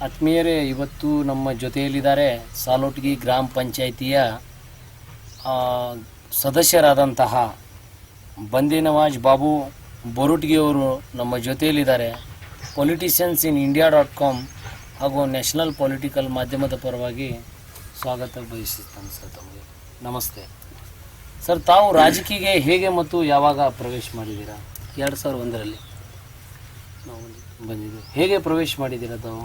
ಆತ್ಮೀಯರೇ, ಇವತ್ತು ನಮ್ಮ ಜೊತೆಯಲ್ಲಿದ್ದಾರೆ ಸಾಲೋಟಗಿ ಗ್ರಾಮ ಪಂಚಾಯಿತಿಯ ಸದಸ್ಯರಾದಂತಹ ಬಂದೇನವಾಜ್ ಬಾಬು ಬೋರುಟ್ಗಿಯವರು ನಮ್ಮ ಜೊತೆಯಲ್ಲಿದ್ದಾರೆ. ಪೊಲಿಟಿಷಿಯನ್ಸ್ ಇನ್ ಇಂಡಿಯಾ.com ಹಾಗೂ ನ್ಯಾಷನಲ್ ಪೊಲಿಟಿಕಲ್ ಮಾಧ್ಯಮದ ಪರವಾಗಿ ಸ್ವಾಗತ ಬಯಸುತ್ತೇನೆ ಸರ್ ತಮಗೆ. ನಮಸ್ತೆ ಸರ್. ತಾವು ರಾಜಕೀಯಕ್ಕೆ ಹೇಗೆ ಮತ್ತು ಯಾವಾಗ ಪ್ರವೇಶ ಮಾಡಿದ್ದೀರಾ? 2001ರಲ್ಲಿ ನಾವು ಬಂದಿದ್ದೀವಿ. ಹೇಗೆ ಪ್ರವೇಶ ಮಾಡಿದ್ದೀರಾ ತಾವು?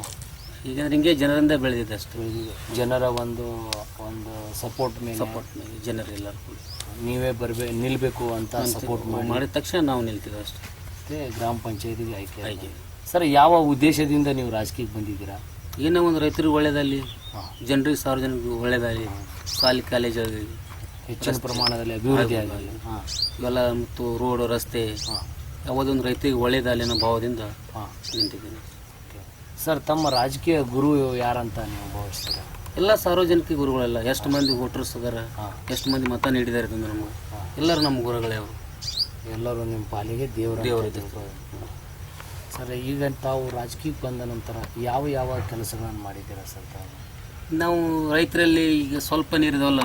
ಈಗ ಹಿಂಗೆ ಜನರಿಂದ ಬೆಳೆದಿದೆ ಅಷ್ಟು. ಜನರ ಒಂದು ಸಪೋರ್ಟ್ ಮೇಲೆ ಜನರೆಲ್ಲರೂ ನೀವೇ ನಿಲ್ಲಬೇಕು ಅಂತ ಸಪೋರ್ಟ್ ಮಾಡಿದ ತಕ್ಷಣ ನಾವು ನಿಲ್ತೀವಿ ಅಷ್ಟೇ. ಮತ್ತೆ ಗ್ರಾಮ ಪಂಚಾಯತಿಗೆ ಆಯ್ಕೆ. ಸರ್, ಯಾವ ಉದ್ದೇಶದಿಂದ ನೀವು ರಾಜಕೀಯಕ್ಕೆ ಬಂದಿದ್ದೀರಾ? ಏನೋ ಒಂದು ರೈತರಿಗೆ ಒಳ್ಳೆಯದಲ್ಲಿ, ಜನರಿಗೆ ಸಾರ್ವಜನಿಕರಿಗೆ ಒಳ್ಳೆಯದಾಗಲಿ, ಶಾಲೆ ಕಾಲೇಜಲ್ಲಿ ಹೆಚ್ಚಿನ ಪ್ರಮಾಣದಲ್ಲಿ ಅಭಿವೃದ್ಧಿ ಆಗಲಿ, ಇವೆಲ್ಲ ಮತ್ತು ರೋಡ್ ರಸ್ತೆ ಯಾವುದೊಂದು ರೈತರಿಗೆ ಒಳ್ಳೆಯದಾಗಲಿ ಅನ್ನೋ ಭಾವದಿಂದ ನಿಂತಿದ್ದೀನಿ. ಸರ್, ತಮ್ಮ ರಾಜಕೀಯ ಗುರು ಯಾರಂತ ನೀವು ಭಾವಿಸ್ತೀರಾ? ಎಲ್ಲ ಸಾರ್ವಜನಿಕ ಗುರುಗಳೆಲ್ಲ, ಎಷ್ಟು ಮಂದಿ ವೋಟರ್ಸ್ ಅದಾರ, ಎಷ್ಟು ಮಂದಿ ಮತ ನೀಡಿದ್ದಾರೆ ಅಂದ್ರೆ ನಮಗೆ ಎಲ್ಲರೂ ನಮ್ಮ ಗುರುಗಳೇ ಅವರು. ಎಲ್ಲರೂ ನಿಮ್ಮ ಪಾಲಿಗೆ ದೇವರ. ಸರ್, ಈಗ ತಾವು ರಾಜಕೀಯಕ್ಕೆ ಬಂದ ನಂತರ ಯಾವ ಕೆಲಸಗಳನ್ನು ಮಾಡಿದ್ದೀರಾ ಸರ್ ತಾವು? ನಾವು ರೈತರಲ್ಲಿ ಈಗ ಸ್ವಲ್ಪ ನೀರಿದಾವಲ್ಲ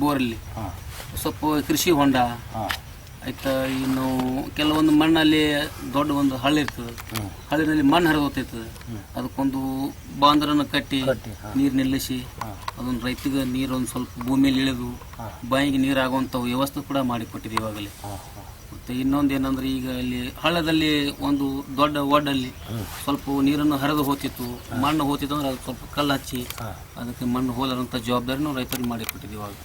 ಬೋರಲ್ಲಿ, ಸ್ವಲ್ಪ ಕೃಷಿ ಹೊಂಡ ಆಯ್ತಾ. ಇನ್ನು ಕೆಲವೊಂದು ಮಣ್ಣಲ್ಲಿ ದೊಡ್ಡ ಒಂದು ಹಳ್ಳಿ ಇರ್ತದೆ, ಹಳ್ಳಿನಲ್ಲಿ ಮಣ್ಣು ಹರಿದು ಹೋಗ್ತೈತದೆ. ಅದಕ್ಕೊಂದು ಬಾಂದ್ರನ್ನು ಕಟ್ಟಿ ನೀರು ನಿಲ್ಲಿಸಿ ಅದೊಂದು ರೈತಿಗೆ ನೀರು ಒಂದು ಸ್ವಲ್ಪ ಭೂಮಿಯಲ್ಲಿ ಇಳಿದು ಬಾಯಿಗೆ ನೀರು ಆಗುವಂಥ ವ್ಯವಸ್ಥೆ ಕೂಡ ಮಾಡಿಕೊಟ್ಟಿದೆ ಇವಾಗಲೇ. ಮತ್ತು ಇನ್ನೊಂದು ಏನಂದ್ರೆ, ಈಗ ಇಲ್ಲಿ ಹಳ್ಳದಲ್ಲಿ ಒಂದು ದೊಡ್ಡ ಒಡ್ಡಲ್ಲಿ ಸ್ವಲ್ಪ ನೀರನ್ನು ಹರಿದು ಹೋಗ್ತಿತ್ತು, ಮಣ್ಣು ಹೋಗ್ತಿತ್ತು ಅಂದ್ರೆ ಅದಕ್ಕೆ ಸ್ವಲ್ಪ ಕಲ್ಲು ಹಚ್ಚಿ ಅದಕ್ಕೆ ಮಣ್ಣು ಹೋದಂಥ ಜವಾಬ್ದಾರಿನೂ ರೈತರಿಗೆ ಮಾಡಿಕೊಟ್ಟಿದ್ದೀವಿ ಇವಾಗ.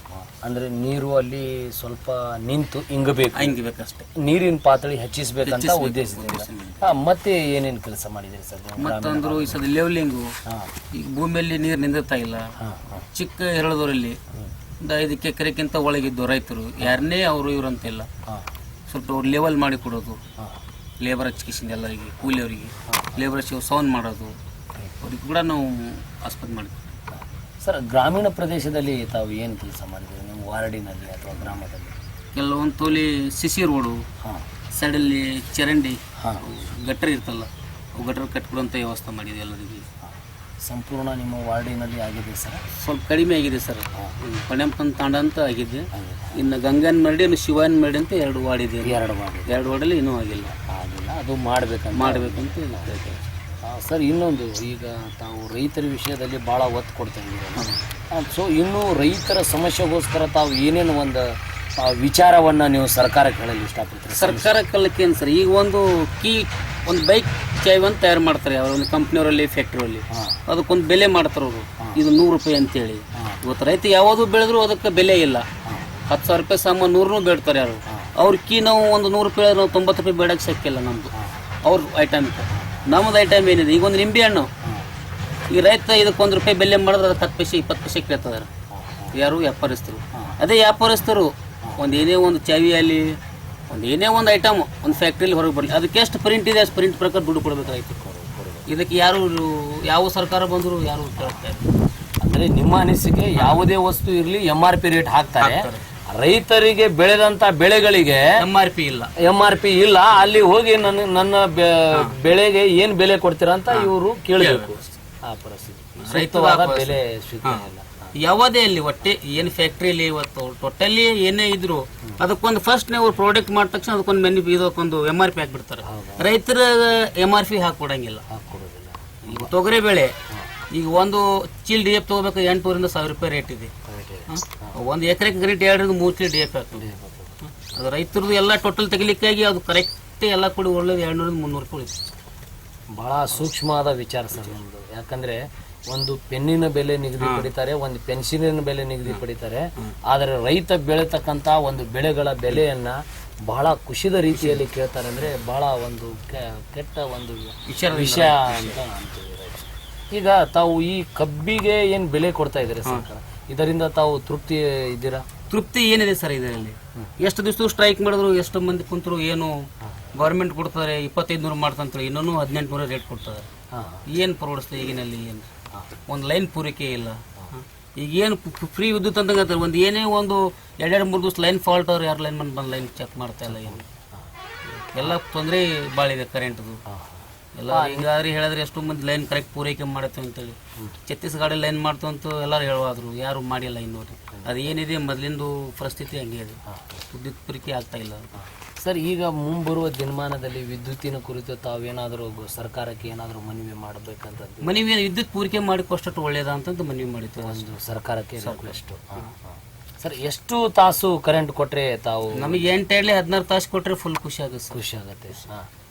ಅಂದರೆ ನೀರು ಅಲ್ಲಿ ಸ್ವಲ್ಪ ನಿಂತು ಹಿಂಗಬೇಕಷ್ಟೇ, ನೀರಿನ ಪಾತಳಿ ಹೆಚ್ಚಿಸಬೇಕಂತ ಉದ್ದೇಶದಿಂದ. ಮತ್ತೆ ಏನೇನು ಕೆಲಸ ಮಾಡಿದ್ದೀರಿ ಸರ್? ಮತ್ತಂದ್ರು ಈ ಸದ ಲೆವೆಲಿಂಗು, ಈಗ ಭೂಮಿಯಲ್ಲಿ ನೀರು ನಿಂದಿರ್ತಾ ಇಲ್ಲ. ಚಿಕ್ಕ ಹೆರಳದವರಲ್ಲಿ 5 ಎಕರೆಕ್ಕಿಂತ ಒಳಗಿದ್ದು ರೈತರು ಯಾರನ್ನೇ ಅವರು ಇವ್ರಂತಿಲ್ಲ, ಸ್ವಲ್ಪ ಅವ್ರು ಲೆವೆಲ್ ಮಾಡಿ ಕೊಡೋದು, ಲೇಬರ್ ಹಚ್ಕಿಸಿಂದ ಎಲ್ಲರಿಗೆ ಕೂಲಿಯವರಿಗೆ ಲೇಬರ್ ಹಚ್ಚಿ ಸೌಂಡ್ ಮಾಡೋದು, ಅವ್ರಿಗೆ ಕೂಡ ನಾವು ಆಸ್ಪತ್ರೆ ಮಾಡಿದ್ವಿ. ಸರ್, ಗ್ರಾಮೀಣ ಪ್ರದೇಶದಲ್ಲಿ ತಾವು ಏನು ಕೆಲಸ ಮಾಡಿದ್ದೀರಿ ನಿಮ್ಮ ವಾರ್ಡಿನಲ್ಲಿ ಅಥವಾ ಗ್ರಾಮದಲ್ಲಿ? ಕೆಲವೊಂದು ತೋಲಿ ಸಿಸಿ ರೋಡು, ಸೈಡಲ್ಲಿ ಚರಂಡಿ, ಗಟ್ಟರ್ ಇರ್ತಲ್ಲ, ಅವು ಗಟ್ಟರ್ ಕಟ್ಕೊಡುವಂಥ ವ್ಯವಸ್ಥೆ ಮಾಡಿದ್ವಿ ಎಲ್ಲರಿಗೆ. ಸಂಪೂರ್ಣ ನಿಮ್ಮ ವಾರ್ಡಿನಲ್ಲಿ ಆಗಿದೆ ಸರ್? ಸ್ವಲ್ಪ ಕಡಿಮೆ ಆಗಿದೆ ಸರ್. ಪಣೆಂಪನ್ ತಾಂಡ ಅಂತ ಆಗಿದೆ, ಇನ್ನು ಗಂಗನ್ ಮರಡಿ ಇನ್ನು ಶಿವನ್ ಮರಡಿ ಅಂತ 2 ವಾರ್ಡ್ ಇದೆ. 2 ವಾರ್ಡಲ್ಲಿ ಇನ್ನೂ ಆಗಿಲ್ಲ. ಅದು ಮಾಡಬೇಕಂತ ಹೇಳ್ತೇವೆ ಸರ್. ಇನ್ನೊಂದು, ಈಗ ತಾವು ರೈತರ ವಿಷಯದಲ್ಲಿ ಭಾಳ ಒತ್ತು ಕೊಡ್ತಾ ಇದ್ದೀರಿ. ಸೊ ಇನ್ನೂ ರೈತರ ಸಮಸ್ಯೆಗೋಸ್ಕರ ತಾವು ಏನೇನು ಒಂದು ವಿಚಾರವನ್ನು ನೀವು ಸರ್ಕಾರಕ್ಕೆ ಹೇಳಲು ಇಷ್ಟಪಡ್ತೀರಿ? ಸರ್ಕಾರಕ್ಕೆ ಹೇಳಕ್ಕೇನು ಸರ್, ಈಗ ಒಂದು ಬೈಕ್ ಚಾಯ್ ಅಂತ ತಯಾರು ಮಾಡ್ತಾರೆ ಅವ್ರ ಒಂದು ಕಂಪ್ನಿಯವರಲ್ಲಿ, ಫ್ಯಾಕ್ಟ್ರಿಯಲ್ಲಿ. ಅದಕ್ಕೊಂದು ಬೆಲೆ ಮಾಡ್ತಾರೆ ಅವರು, ಇದು 100 ರೂಪಾಯಿ ಅಂತೇಳಿ. ಇವತ್ತು ರೈತ ಯಾವುದು ಬೆಳೆದ್ರು ಅದಕ್ಕೆ ಬೆಲೆ ಇಲ್ಲ. 10,000 ರೂಪಾಯಿ ಸಾಮಾನು 100 ಬೇಡ್ತಾರೆ ಯಾರು. ಅವ್ರ ನಾವು ಒಂದು 100 ರೂಪಾಯಿ ನಾವು 90 ರೂಪಾಯಿ ಬೇಡಕ್ಕೆ ಸಿಕ್ಕಿಲ್ಲ ನಮ್ಮದು. ಅವ್ರ ಐಟಮ್ಗೆ ನಮ್ಮದು ಐಟಮ್ ಏನಿದೆ, ಈಗ ಒಂದು ನಿಂಬೆ ಹಣ್ಣು, ಈಗ ರೈತ ಇದಕ್ಕೆ 1 ರೂಪಾಯಿ ಬೆಲೆ ಮಾಡಿದ್ರೆ ಅದಕ್ಕೆ 10 ಪೈಸೆ 20 ಪೈಸೆ ಕೇಳ್ತಿದ್ದಾರೆ ಯಾರು? ವ್ಯಾಪಾರಸ್ಥರು. ಅದೇ ವ್ಯಾಪಾರಸ್ಥರು ಒಂದು ಏನೇ ಒಂದು ಚಾವಿಯಲ್ಲಿ ಒಂದು ಏನೇ ಒಂದು ಐಟಮ್ ಒಂದು ಫ್ಯಾಕ್ಟ್ರಿಯಲ್ಲಿ ಹೊರಗೆ ಬರಲಿ, ಅದಕ್ಕೆ ಎಷ್ಟು ಪ್ರಿಂಟ್ ಇದೆ ಅಷ್ಟು ಪ್ರಿಂಟ್ ಪ್ರಕಾರ ದುಡ್ಡು ಕೊಡಬೇಕಾಯ್ತು. ಇದಕ್ಕೆ ಯಾವ ಸರ್ಕಾರ ಬಂದರೂ ಯಾರು ಕೇಳ್ತಾರೆ? ಅಂದರೆ ನಿಮ್ಮ ಅನಿಸಿಕೆ, ಯಾವುದೇ ವಸ್ತು ಇರಲಿ MRP ರೇಟ್ ಹಾಕ್ತಾರೆ, ರೈತರಿಗೆ ಬೆಳೆದಂತ ಬೆಳೆಗಳಿಗೆ MRP ಇಲ್ಲ. ಅಲ್ಲಿ ಹೋಗಿ ನನ್ನ ಬೆಳೆಗೆ ಏನು ಬೆಲೆ ಕೊಡ್ತೀರಾ ಅಂತ ಇವರು ಕೇಳಬೇಕು. ಆ ಪರಿಸ್ಥಿತಿ, ರೈತವಾದ ಬೆಲೆ ಸ್ವೀಕಾರ ಇಲ್ಲ ಯಾವುದೇ ಅಲ್ಲಿ. ಒಟ್ಟೆ ಏನು ಫ್ಯಾಕ್ಟ್ರಿಯಲ್ಲಿ ಇವತ್ತು ಟೋಟಲಿ ಏನೇ ಇದ್ರು ಅದಕ್ಕೊಂದು ಫಸ್ಟ್ ನೀವು ಪ್ರಾಡಕ್ಟ್ ಮಾಡಿದ ತಕ್ಷಣ ಅದಕ್ಕೊಂದು ಇದಕ್ಕೊಂದು MRP ಹಾಕ್ಬಿಡ್ತಾರೆ. ರೈತರ MRP ಹಾಕೊಡಂಗಿಲ್ಲ. ಈಗ ತೊಗರಿ ಬೆಳೆ, ಈಗ ಒಂದು ಚೀಲ್ DAP ತಗೋಬೇಕು 800 ರಿಂದ 1000 ರೂಪಾಯಿ ರೇಟ್ ಇದೆ. 1 ಎಕರೆಗೆ ಗ್ರೇಟ್ 2 ರಿಂದ 3 ಚೀಲ DAP ಆಗ್ತದೆ. ಅದು ರೈತರದ್ದು ಎಲ್ಲ ಟೋಟಲ್ ತೆಗಿಲಿಕ್ಕಾಗಿ ಅದು ಕರೆಕ್ಟ್ ಎಲ್ಲ ಕೂಡ ಒಳ್ಳೇದು 200 ರಿಂದ 300 ರೂಪಾಯಿ. ಭಾಳ ಸೂಕ್ಷ್ಮವಾದ ವಿಚಾರ ಸರ್ ನಮ್ಮದು. ಯಾಕಂದರೆ ಒಂದು ಪೆನ್ನಿನ ಬೆಲೆ ನಿಗದಿ ಪಡಿತಾರೆ, ಒಂದು ಪೆನ್ಸಿಲಿನ ಬೆಲೆ ನಿಗದಿ ಪಡಿತಾರೆ. ಆದರೆ ರೈತ ಬೆಳೆತಕ್ಕಂಥ ಒಂದು ಬೆಳೆಗಳ ಬೆಲೆಯನ್ನು ಬಹಳ ಕುಸಿದ ರೀತಿಯಲ್ಲಿ ಕೇಳ್ತಾರೆ. ಅಂದರೆ ಭಾಳ ಒಂದು ಕೆಟ್ಟ ಒಂದು ವಿಷಯ ಅಂತ ಅಂತೀವಿ. ಈಗ ತಾವು ಈ ಕಬ್ಬಿಗೆ ಏನು ಬೆಲೆ ಕೊಡ್ತಾ ಇದ್ದಾರೆ ಸರ್ಕಾರ, ಇದರಿಂದ ತಾವು ತೃಪ್ತಿ ಇದ್ದೀರಾ? ತೃಪ್ತಿ ಏನಿದೆ ಸರ್ ಇದರಲ್ಲಿ? ಎಷ್ಟು ದಿವಸ ಸ್ಟ್ರೈಕ್ ಮಾಡಿದ್ರು, ಎಷ್ಟು ಮಂದಿ ಕುಂತರು, ಏನು ಗೌರ್ಮೆಂಟ್ ಕೊಡ್ತಾರೆ 2500 ಮಾಡ್ತಂತಾರೆ, ಇನ್ನೂ 1800 ರೇಟ್ ಕೊಡ್ತಾರೆ. ಏನು ಪರವಡಿಸ್ತದೆ ಈಗಿನಲ್ಲಿ? ಏನು ಒಂದು ಲೈನ್ ಪೂರೈಕೆ ಇಲ್ಲ. ಈಗ ಏನು ಫ್ರೀ ವಿದ್ಯುತ್ ಅಂತ ಹೇಳ್ತಾರೆ, ಒಂದು ಏನೇ ಒಂದು 2-3 ದಿವಸ ಲೈನ್ ಫಾಲ್ಟ್ ಅವ್ರು ಯಾರು ಲೈನ್ ಬಂದು ಲೈನ್ ಚೆಕ್ ಮಾಡ್ತಾ ಇಲ್ಲ. ಏನು ಎಲ್ಲ ತೊಂದರೆ ಭಾಳ ಇದೆ ಕರೆಂಟ್ದು. ಎಲ್ಲ ಈಗ ಹೇಳಿದ್ರೆ ಎಷ್ಟೋ ಮಂದಿ ಲೈನ್ ಕರೆಕ್ಟ್ ಪೂರೈಕೆ ಮಾಡತ್ತೇವೆ ಅಂತೇಳಿ ಛತ್ತೀಸ್ಗಢ ಲೈನ್ ಮಾಡ್ತು ಅಂತ ಎಲ್ಲರೂ ಹೇಳುವಾದ್ರು, ಯಾರು ಮಾಡಿಲ್ಲ ಇನ್ನೂರು. ಅದು ಏನಿದೆ ಮೊದಲಿಂದು ಪರಿಸ್ಥಿತಿ ಹಂಗೆ ಇದೆ, ವಿದ್ಯುತ್ ಪೂರೈಕೆ ಆಗ್ತಾ ಇಲ್ಲ. ಸರ್, ಈಗ ಮುಂಬರುವ ದಿನಮಾನದಲ್ಲಿ ವಿದ್ಯುತ್ತಿನ ಕುರಿತು ತಾವೇನಾದರೂ ಸರ್ಕಾರಕ್ಕೆ ಏನಾದರೂ ಮನವಿ ಮಾಡಬೇಕಂತ? ಮನವಿ ವಿದ್ಯುತ್ ಪೂರೈಕೆ ಮಾಡಿ ಕೊಟ್ಟಷ್ಟು ಒಳ್ಳೇದ ಅಂತಂದು ಮನವಿ ಮಾಡಿತ್ತು ಒಂದು ಸರ್ಕಾರಕ್ಕೆ ರಿಕ್ವೆಸ್ಟ್. ಸರ್, ಎಷ್ಟು ತಾಸು ಕರೆಂಟ್ ಕೊಟ್ರೆ ತಾವು? ನಮಗೆ 8 ಹೇಳಿ 16 ತಾಸು ಕೊಟ್ಟರೆ ಫುಲ್ ಖುಷಿ ಆಗುತ್ತೆ. ಖುಷಿ ಆಗುತ್ತೆ.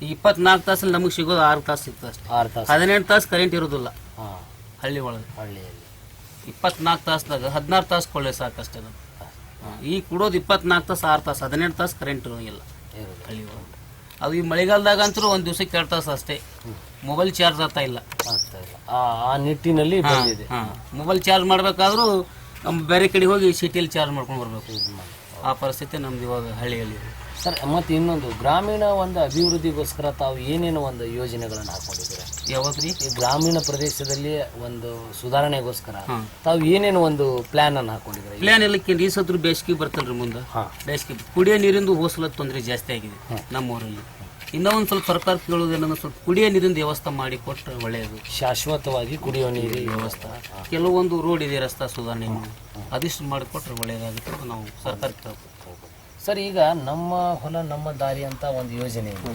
ಈ 24 ತಾಸಲ್ಲಿ ನಮಗೆ ಸಿಗೋದು 6 ತಾಸು ಸಿಗ್ತದೆ ಅಷ್ಟೇ. 6 ತಾಸು 18 ತಾಸು ಕರೆಂಟ್ ಇರೋದಿಲ್ಲ ಹಳ್ಳಿ ಒಳಗೆ. ಹಳ್ಳಿಯಲ್ಲಿ 24 ತಾಸ್ದಾಗ 16 ತಾಸು ಕೊಳ್ಳೆ ಸಾಕಷ್ಟೇ ನಮ್ಗೆ. ಈಗ ಕೊಡೋದು 24 ತಾಸು 6 ತಾಸು, 18 ತಾಸು ಕರೆಂಟ್ ಇರೋಂಗಿಲ್ಲ ಹಳ್ಳಿ ಒಳಗೆ. ಅದು ಈ ಮಳೆಗಾಲದಾಗ ಅಂತೂ ಒಂದು ದಿವಸಕ್ಕೆ 2 ತಾಸು ಅಷ್ಟೇ. ಮೊಬೈಲ್ ಚಾರ್ಜ್ ಆಗ್ತಾ ಇಲ್ಲ. ಆ ನಿಟ್ಟಿನಲ್ಲಿ ಬಂದಿದೆ. ಮೊಬೈಲ್ ಚಾರ್ಜ್ ಮಾಡಬೇಕಾದ್ರೂ ನಮ್ಮ ಬೇರೆ ಕಡೆ ಹೋಗಿ ಸಿಟಿಯಲ್ಲಿ ಚಾರ್ಜ್ ಮಾಡ್ಕೊಂಡು ಬರಬೇಕು. ಆ ಪರಿಸ್ಥಿತಿ ನಮ್ದು ಇವಾಗ ಹಳ್ಳಿಯಲ್ಲಿ. ಸರ್, ಮತ್ತು ಇನ್ನೊಂದು ಗ್ರಾಮೀಣ ಒಂದು ಅಭಿವೃದ್ಧಿಗೋಸ್ಕರ ತಾವು ಏನೇನು ಒಂದು ಯೋಜನೆಗಳನ್ನು ಹಾಕೊಂಡಿದ್ದೀರಾ? ಯಾವಾಗ್ರಿ ಈ ಗ್ರಾಮೀಣ ಪ್ರದೇಶದಲ್ಲಿ ಒಂದು ಸುಧಾರಣೆಗೋಸ್ಕರ ತಾವು ಏನೇನು ಒಂದು ಪ್ಲಾನ್ ಅನ್ನು ಹಾಕೊಂಡಿದ್ದೀರಾ? ಪ್ಲಾನ್ ಎಲ್ಲಕ್ಕೆ ಈ ಸತ್ರ ಬೇಸಿಗೆ ಬರ್ತಲ್ರಿ ಮುಂದೆ. ಬೇಸಿಗೆ ಕುಡಿಯೋ ನೀರಿಂದು ಹೋಸಲ ತೊಂದರೆ ಜಾಸ್ತಿ ಆಗಿದೆ ನಮ್ಮೂರಲ್ಲಿ. ಇನ್ನೂ ಒಂದು ಸ್ವಲ್ಪ ಸರ್ಕಾರ ಕೇಳೋದೇನೋ ಸ್ವಲ್ಪ ಕುಡಿಯೋ ನೀರಿನ ವ್ಯವಸ್ಥೆ ಮಾಡಿ ಕೊಟ್ಟರೆ ಒಳ್ಳೆಯದು. ಶಾಶ್ವತವಾಗಿ ಕುಡಿಯೋ ನೀರಿನ ವ್ಯವಸ್ಥೆ. ಕೆಲವೊಂದು ರೋಡ್ ಇದೆ, ರಸ್ತೆ ಸುಧಾರಣೆ ಅದಿಷ್ಟು ಮಾಡಿಕೊಟ್ರೆ ಒಳ್ಳೆಯದಾಗುತ್ತೆ ಅಂತ ನಾವು ಸರ್ಕಾರಕ್ಕೆ. ಸರ್, ಈಗ ನಮ್ಮ ಹೊಲ ನಮ್ಮ ದಾರಿ ಅಂತ ಒಂದು ಯೋಜನೆ ಇದೆ.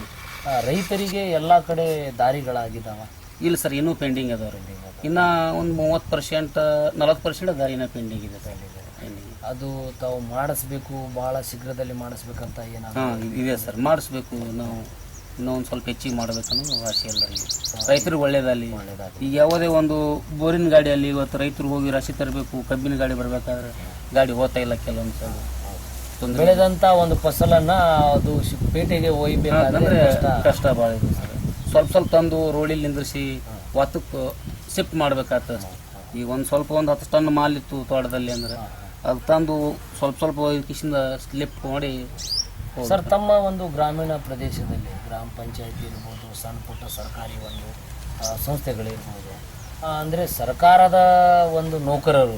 ರೈತರಿಗೆ ಎಲ್ಲ ಕಡೆ ದಾರಿಗಳಾಗಿದ್ದಾವ? ಇಲ್ಲ ಸರ್, ಇನ್ನೂ ಪೆಂಡಿಂಗ್ ಅದಾವ್ರಿ. ಇನ್ನು ಒಂದು 30% 40% ದಾರಿನ ಪೆಂಡಿಂಗ್ ಇದೆ ಸರ್. ಅದು ತಾವು ಮಾಡಿಸ್ಬೇಕು, ಬಹಳ ಶೀಘ್ರದಲ್ಲಿ ಮಾಡಿಸ್ಬೇಕಂತ ಏನಾದ್ರು ಇದೆ ಸರ್. ಮಾಡಿಸ್ಬೇಕು, ನಾವು ಇನ್ನೊಂದು ಸ್ವಲ್ಪ ಹೆಚ್ಚಿಗೆ ಮಾಡ್ಬೇಕನ್ನೋದು ಆಸೆ ಎಲ್ಲರಿಗೆ. ರೈತರಿಗೆ ಒಳ್ಳೇದಲ್ಲಿ. ಈಗ ಯಾವುದೇ ಒಂದು ಬೋರಿನ ಗಾಡಿಯಲ್ಲಿ ಇವತ್ತು ರೈತರು ಹೋಗಿ ರಾಶಿ ತರಬೇಕು, ಕಬ್ಬಿನ ಗಾಡಿ ಬರಬೇಕಾದ್ರೆ ಗಾಡಿ ಹೋಗ್ತಾ ಇಲ್ಲ. ಕೆಲವೊಂದು ಸಲ ಬೆಳೆದಂತ ಒಂದು ಫಸಲನ್ನ ಅದು ಪೇಟೆಗೆ ಒಯ್ಬೇಕಂದ್ರೆ ಕಷ್ಟ ಭಾಳ ಇದೆ ಸರ್. ಸ್ವಲ್ಪ ತಂದು ರೋಡಿಲ್ಲಿ ನಿಂದ್ರಿಸಿ ಒತ್ತಕ್ಕೆ ಶಿಫ್ಟ್ ಮಾಡ್ಬೇಕಾಗ್ತದೆ. ಈಗ ಒಂದು 10 ಟನ್ ಮಾಲ್ ಇತ್ತು ತೋಟದಲ್ಲಿ ಅಂದ್ರೆ ಅದು ತಂದು ಸ್ವಲ್ಪ ಕಿಶಿಂದ ಸ್ಲಿಪ್ ಮಾಡಿ. ಸರ್, ತಮ್ಮ ಒಂದು ಗ್ರಾಮೀಣ ಪ್ರದೇಶದಲ್ಲಿ ಗ್ರಾಮ ಪಂಚಾಯತಿ ಇರ್ಬೋದು, ಸಣ್ಣ ಪುಟ್ಟ ಸರ್ಕಾರಿ ಒಂದು ಸಂಸ್ಥೆಗಳಿರ್ಬೋದು, ಅಂದರೆ ಸರ್ಕಾರದ ಒಂದು ನೌಕರರು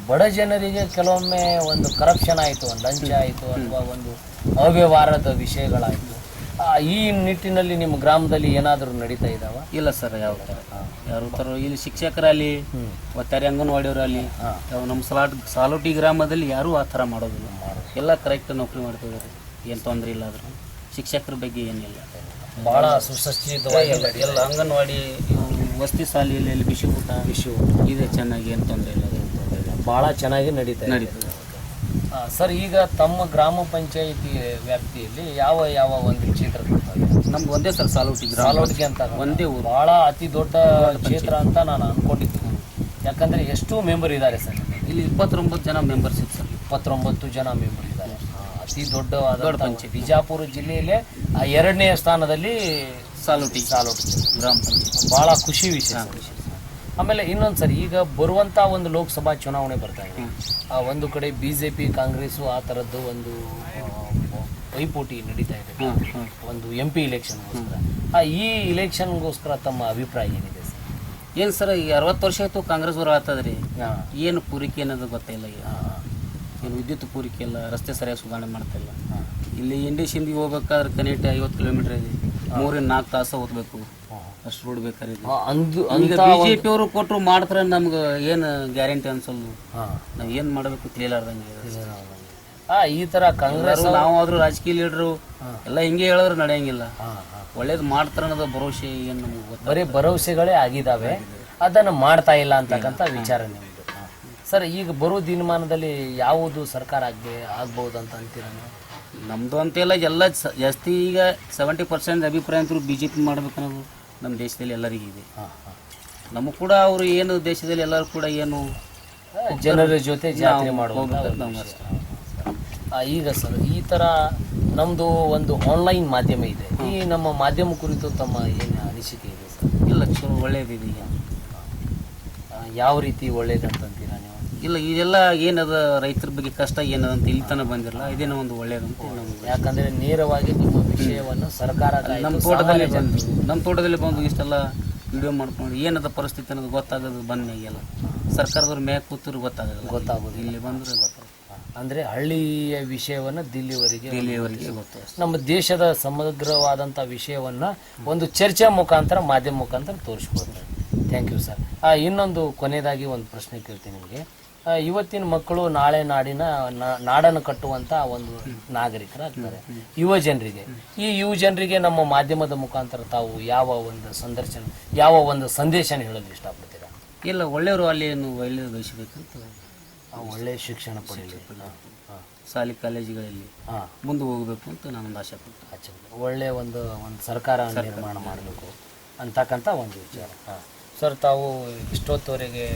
ಬಡ ಜನರಿಗೆ ಕೆಲವೊಮ್ಮೆ ಒಂದು ಕರಪ್ಷನ್ ಆಯಿತು, ಒಂದು ಲಂಚ ಆಯಿತು, ಅಥವಾ ಒಂದು ಅವ್ಯವಹಾರದ ವಿಷಯಗಳಾಯಿತು. ಈ ನಿಟ್ಟಿನಲ್ಲಿ ನಿಮ್ಮ ಗ್ರಾಮದಲ್ಲಿ ಏನಾದರೂ ನಡೀತಾ ಇದ್ದಾವ? ಇಲ್ಲ ಸರ್, ಯಾರು ಥರ ಇಲ್ಲಿ ಶಿಕ್ಷಕರಲ್ಲಿ ಒತ್ತಾರೆ, ಅಂಗನವಾಡಿಯವರಲ್ಲಿ ನಮ್ಮ ಸಾಲೋಟಿ ಗ್ರಾಮದಲ್ಲಿ ಯಾರೂ ಆ ಥರ ಮಾಡೋದಿಲ್ಲ. ಎಲ್ಲ ಕರೆಕ್ಟ್ ನೌಕರಿ ಮಾಡ್ತಿದ್ದಾರೆ, ಏನು ತೊಂದರೆ ಇಲ್ಲ. ಆದರೂ ಶಿಕ್ಷಕರ ಬಗ್ಗೆ ಏನಿಲ್ಲ, ಭಾಳ ಸುಸಜ್ಜಿತವಾಗಿ ಎಲ್ಲ ಅಂಗನವಾಡಿ ವಸತಿ ಶಾಲೆಯಲ್ಲಿ ಬಿಸಿ ಊಟ ಇದೆ ಚೆನ್ನಾಗಿ, ಏನು ತೊಂದರೆ ಇಲ್ಲ. ಭಾಳ ಚೆನ್ನಾಗಿ ನಡೀತದೆ. ಸರ್, ಈಗ ತಮ್ಮ ಗ್ರಾಮ ಪಂಚಾಯಿತಿ ವ್ಯಾಪ್ತಿಯಲ್ಲಿ ಯಾವ ಒಂದು ಕ್ಷೇತ್ರ ಬರ್ತದೆ? ನಮ್ದು ಒಂದೇ ಸರ್, ಸಾಲೋಟಿಗೆ ಅಂತ ಒಂದೇ ಊರು. ಭಾಳ ಅತಿ ದೊಡ್ಡ ಕ್ಷೇತ್ರ ಅಂತ ನಾನು ಅನ್ಕೊಂಡಿದ್ದೀನಿ. ಯಾಕಂದರೆ ಎಷ್ಟು ಮೆಂಬರ್ ಇದ್ದಾರೆ ಸರ್ ಇಲ್ಲಿ? 29 ಜನ ಮೆಂಬರ್ಶಿಪ್ ಸರ್. 29 ಜನ ಮೆಂಬರ್ ಇದ್ದಾರೆ. ಅತಿ ದೊಡ್ಡ ಪಂಚಾಯತ್. ಬಿಜಾಪುರ ಜಿಲ್ಲೆಯಲ್ಲೇ 2ನೇ ಸ್ಥಾನದಲ್ಲಿ ಸಾಲೋಟಿ ಗ್ರಾಮ ಪಂಚಾಯತ್. ಭಾಳ ಖುಷಿ ವಿಷಯ. ಆಮೇಲೆ ಇನ್ನೊಂದು ಸರಿ, ಈಗ ಬರುವಂಥ ಒಂದು ಲೋಕಸಭಾ ಚುನಾವಣೆ ಬರ್ತಾ ಇದೆ. ಒಂದು ಕಡೆ BJP ಕಾಂಗ್ರೆಸ್ಸು ಆ ಥರದ್ದು ಒಂದು ಪೈಪೋಟಿ ನಡೀತಾ ಇದೆ, ಒಂದು MP ಇಲೆಕ್ಷನ್ಗೋಸ್ಕರ. ಈ ಇಲೆಕ್ಷನ್ಗೋಸ್ಕರ ತಮ್ಮ ಅಭಿಪ್ರಾಯ ಏನಿದೆ ಸರ್? ಏನು ಸರ್, ಈಗ 60 ವರ್ಷ ಆಯಿತು ಕಾಂಗ್ರೆಸ್ ಅವರು ಆಗ್ತದ್ರಿ. ಏನು ಪೂರೈಕೆ ಅನ್ನೋದು ಗೊತ್ತಿಲ್ಲ. ಈಗ ಏನು ವಿದ್ಯುತ್ ಪೂರೈಕೆ ಇಲ್ಲ, ರಸ್ತೆ ಸರಿಯಾಗಿ ಸುಧಾರಣೆ ಮಾಡ್ತಾ ಇಲ್ಲ. ಇಲ್ಲಿ ಇಂಡಿಶಿಂದಿಗೆ ಹೋಗ್ಬೇಕಾದ್ರೆ ಕನಿಷ್ಠ 50 ಕಿಲೋಮೀಟರ್ ಇದೆ, 3-4 ತಾಸು ಹೋಗ್ಬೇಕು. ಅಷ್ಟು ರೋಡ್ ಬೇಕಾದ್ರೆ ಈಗ BJP ಅವರು ಕೊಟ್ಟರು ಮಾಡ್ತಾರೆ, ನಮ್ಗೆ ಏನು ಗ್ಯಾರಂಟಿ ಅನ್ಸಲ್ಲ. ನಾವು ಏನು ಮಾಡಬೇಕು ತಿಳಿಲಾರ್ದಂಗೆ. ಈ ಥರ ಕಾಂಗ್ರೆಸ್ ನಾವು ಆದ್ರೂ ರಾಜಕೀಯ ಲೀಡರು ಎಲ್ಲ ಹಿಂಗೆ ಹೇಳಿದ್ರೆ ನಡೆಯಂಗಿಲ್ಲ. ಒಳ್ಳೇದು ಮಾಡ್ತಾರೆ ಅನ್ನೋದು ಭರವಸೆ ಏನು ನಮ್ಗೆ ಗೊತ್ತ. ಬರೀ ಭರವಸೆಗಳೇ ಆಗಿದ್ದಾವೆ, ಅದನ್ನು ಮಾಡ್ತಾ ಇಲ್ಲ ಅಂತಕ್ಕಂಥ ವಿಚಾರ ನಿಮ್ಮದು. ಸರ್, ಈಗ ಬರೋ ದಿನಮಾನದಲ್ಲಿ ಯಾವುದು ಸರ್ಕಾರ ಆಗ್ಬೋದು ಅಂತ ಅಂತೀರ? ನಮ್ಮದು ಅಂತೆಲ್ಲ ಎಲ್ಲ ಜಾಸ್ತಿ ಈಗ 70% ಅಭಿಪ್ರಾಯ ಅಂತೂ BJP ಮಾಡ್ಬೇಕನ್ನೋದು ನಮ್ಮ ದೇಶದಲ್ಲಿ ಎಲ್ಲರಿಗೂ ಇದೆ. ನಮಗೂ ಕೂಡ ಅವರು ಏನು ದೇಶದಲ್ಲಿ ಎಲ್ಲರೂ ಕೂಡ ಏನು ಜನರ ಜೊತೆ ಜಾತ್ರೆ ಮಾಡುವುದು. ಈಗ ಸರ್, ಈ ಥರ ನಮ್ಮದು ಒಂದು ಆನ್ಲೈನ್ ಮಾಧ್ಯಮ ಇದೆ. ಈ ನಮ್ಮ ಮಾಧ್ಯಮ ಕುರಿತು ತಮ್ಮ ಏನು ಅನಿಸಿಕೆ ಇದೆ ಸರ್? ಇಲ್ಲ, ಚಲೋ ಒಳ್ಳೇದಿದೆ. ಯಾವ ರೀತಿ ಒಳ್ಳೇದಂತೀರಾ ನೀವು? ಇಲ್ಲ, ಇದೆಲ್ಲ ಏನದ ರೈತರ ಬಗ್ಗೆ ಕಷ್ಟ ಏನದಂತ ಇಲ್ಲಿ ತನಕ ಬಂದಿರಲ್ಲ, ಇದೇನೋ ಒಂದು ಒಳ್ಳೇದಂತ ನಮ್ಗೆ. ಯಾಕಂದರೆ ನೇರವಾಗಿ ನಿಮ್ಮ ವಿಷಯವನ್ನು ಸರ್ಕಾರ ನಮ್ಮ ತೋಟದಲ್ಲಿ ಬಂದು ಇಷ್ಟೆಲ್ಲ ವಿಡಿಯೋ ಮಾಡ್ಕೊಂಡು ಏನದ ಪರಿಸ್ಥಿತಿ ಅನ್ನೋದು ಗೊತ್ತಾಗೋದು ಬಂದಾಗೆಲ್ಲ ಸರ್ಕಾರದವ್ರ ಮ್ಯಾಗ ಕೂತರು ಗೊತ್ತಾಗೋದು. ಇಲ್ಲಿ ಬಂದರೆ ಗೊತ್ತಾಗುತ್ತೆ. ಅಂದರೆ ಹಳ್ಳಿಯ ವಿಷಯವನ್ನು ದಿಲ್ಲಿವರೆಗೆ ಗೊತ್ತು. ನಮ್ಮ ದೇಶದ ಸಮಗ್ರವಾದಂಥ ವಿಷಯವನ್ನು ಒಂದು ಚರ್ಚೆ ಮುಖಾಂತರ ಮಾಧ್ಯಮ ಮುಖಾಂತರ ತೋರಿಸ್ಕೊಡ್ತಾರೆ. Thank you sir. ಇನ್ನೊಂದು ಕೊನೆಯದಾಗಿ ಒಂದು ಪ್ರಶ್ನೆ ಕೇಳ್ತೀನಿ ನಿಮಗೆ. ಇವತ್ತಿನ ಮಕ್ಕಳು ನಾಳೆ ನಾಡನ್ನು ಕಟ್ಟುವಂಥ ಒಂದು ನಾಗರಿಕರಾಗ್ತಾರೆ. ಯುವ ಜನರಿಗೆ ನಮ್ಮ ಮಾಧ್ಯಮದ ಮುಖಾಂತರ ತಾವು ಯಾವ ಒಂದು ಸಂದೇಶನ ಹೇಳಲು ಇಷ್ಟಪಡ್ತೀರಾ? ಇಲ್ಲ, ಒಳ್ಳೆಯವರು ಅಲ್ಲಿ ಒಳ್ಳೆಯದು ಬಯಸಬೇಕಂತ, ಒಳ್ಳೆಯ ಶಿಕ್ಷಣ ಪಡೀಲಿ, ಶಾಲೆ ಕಾಲೇಜುಗಳಲ್ಲಿ ಮುಂದೆ ಹೋಗಬೇಕು ಅಂತ ನಾನೊಂದು ಆಸೆ ಪಡ್ತೀನಿ. ಒಳ್ಳೆಯ ಒಂದು ಸರ್ಕಾರ ನಿರ್ಮಾಣ ಮಾಡಬೇಕು ಅಂತಕ್ಕಂಥ ಒಂದು ವಿಚಾರ. ಸರ್, ತಾವು ಇಷ್ಟೊತ್ತವರೆಗೆ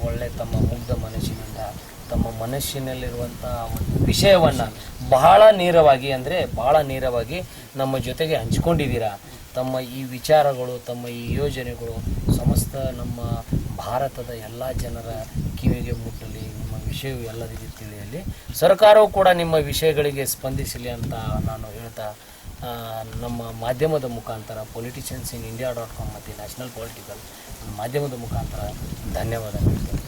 ಒಳ್ಳೆ ತಮ್ಮ ಮುಗ್ಧ ಮನಸ್ಸಿನಿಂದ ತಮ್ಮ ಮನಸ್ಸಿನಲ್ಲಿರುವಂಥ ಒಂದು ವಿಷಯವನ್ನು ಬಹಳ ನೇರವಾಗಿ ನಮ್ಮ ಜೊತೆಗೆ ಹಂಚ್ಕೊಂಡಿದ್ದೀರಾ. ತಮ್ಮ ಈ ವಿಚಾರಗಳು, ತಮ್ಮ ಈ ಯೋಜನೆಗಳು ಸಮಸ್ತ ನಮ್ಮ ಭಾರತದ ಎಲ್ಲ ಜನರ ಕಿವಿಗೆ ಮುಟ್ಟಲಿ, ನಿಮ್ಮ ವಿಷಯವು ಎಲ್ಲರಿಗೂ ತಿಳಿಯಲಿ, ಸರ್ಕಾರವು ಕೂಡ ನಿಮ್ಮ ವಿಷಯಗಳಿಗೆ ಸ್ಪಂದಿಸಲಿ ಅಂತ ನಾನು ಹೇಳ್ತಾ ನಮ್ಮ ಮಾಧ್ಯಮದ ಮುಖಾಂತರ politiciansinIndia.com ಮತ್ತು ನ್ಯಾಷನಲ್ ಪೊಲಿಟಿಕಲ್ ಮಾಧ್ಯಮದ ಮುಖಾಂತರ ಧನ್ಯವಾದ ಹೇಳ್ತೀನಿ.